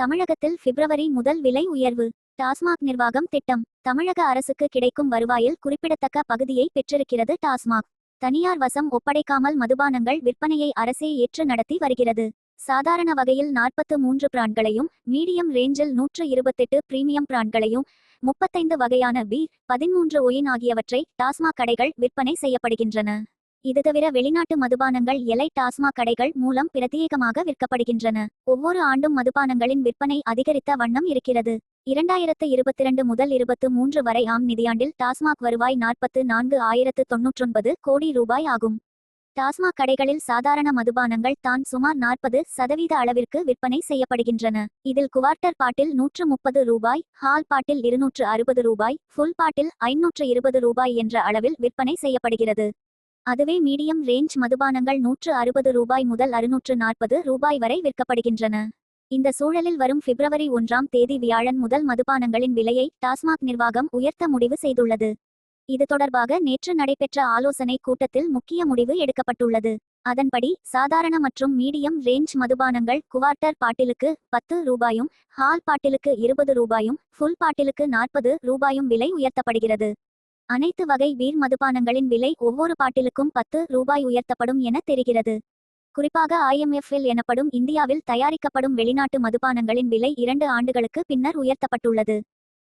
தமிழகத்தில் பிப்ரவரி முதல் விலை உயர்வு. டாஸ்மாக் நிர்வாகம் திட்டம். தமிழக அரசுக்கு கிடைக்கும் வருவாயில் குறிப்பிடத்தக்க பகுதியை பெற்றிருக்கிறது டாஸ்மாக். தனியார் வசம் ஒப்படைக்காமல் மதுபானங்கள் விற்பனையை அரசே ஏற்று நடத்தி வருகிறது. சாதாரண வகையில் 43 பிராண்ட்களையும், மீடியம் ரேஞ்சில் 128 பிரீமியம் பிராண்ட்களையும், 35 வகையான பீர், 13 ஒயின் ஆகியவற்றை டாஸ்மாக் கடைகள் விற்பனை செய்யப்படுகின்றன. இது தவிர வெளிநாட்டு மதுபானங்கள் எலை டாஸ்மாக் கடைகள் மூலம் பிரத்யேகமாக விற்கப்படுகின்றன. ஒவ்வொரு ஆண்டும் மதுபானங்களின் விற்பனை அதிகரித்த வண்ணம் இருக்கிறது. 2022 முதல் 23 வரை ஆம் நிதியாண்டில் டாஸ்மாக் வருவாய் 44,099 கோடி ரூபாய் ஆகும். டாஸ்மாக் கடைகளில் சாதாரண மதுபானங்கள் தான் சுமார் 40% அளவிற்கு விற்பனை செய்யப்படுகின்றன. இதில் குவார்ட்டர் பாட்டில் 130 ரூபாய், ஹால் பாட்டில் 260 ரூபாய், ஃபுல் பாட்டில் 520 ரூபாய் என்ற அளவில் விற்பனை செய்யப்படுகிறது. அதுவே மீடியம் ரேஞ்ச் மதுபானங்கள் 160 ரூபாய் முதல் 640 ரூபாய் வரை விற்கப்படுகின்றன. இந்த சூழலில் வரும் பிப்ரவரி 1ஆம் தேதி வியாழன் முதல் மதுபானங்களின் விலையை டாஸ்மாக் நிர்வாகம் உயர்த்த முடிவு செய்துள்ளது. இது தொடர்பாக நேற்று நடைபெற்ற ஆலோசனை கூட்டத்தில் முக்கிய முடிவு எடுக்கப்பட்டுள்ளது. அதன்படி சாதாரண மற்றும் மீடியம் ரேஞ்ச் மதுபானங்கள் குவார்ட்டர் பாட்டிலுக்கு 10 ரூபாயும், ஹால் பாட்டிலுக்கு 20 ரூபாயும், ஃபுல் பாட்டிலுக்கு 40 ரூபாயும் விலை உயர்த்தப்படுகிறது. அனைத்து வகை பீர் மதுபானங்களின் விலை ஒவ்வொரு பாட்டிலுக்கும் 10 ரூபாய் உயர்த்தப்படும் என தெரிகிறது. குறிப்பாக IMFL எனப்படும் இந்தியாவில் தயாரிக்கப்படும் வெளிநாட்டு மதுபானங்களின் விலை 2 ஆண்டுகளுக்கு பின்னர் உயர்த்தப்பட்டுள்ளது.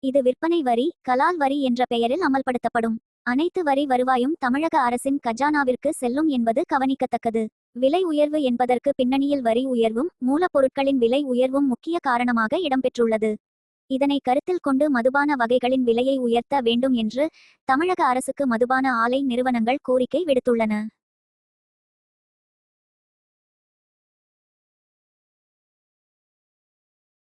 இது விற்பனை வரி, கலால் வரி என்ற பெயரில் அமல்படுத்தப்படும். அனைத்து வரி வருவாயும் தமிழக அரசின் கஜானாவிற்கு செல்லும் என்பது கவனிக்கத்தக்கது. விலை உயர்வு என்பதற்கு பின்னணியில் வரி உயர்வும், மூலப்பொருட்களின் விலை உயர்வும் முக்கிய காரணமாக இடம்பெற்றுள்ளது. இதனை கருத்தில் கொண்டு மதுபான வகைகளின் விலையை உயர்த்த வேண்டும் என்று தமிழக அரசுக்கு மதுபான ஆலை நிறுவனங்கள் கோரிக்கை விடுத்துள்ளன.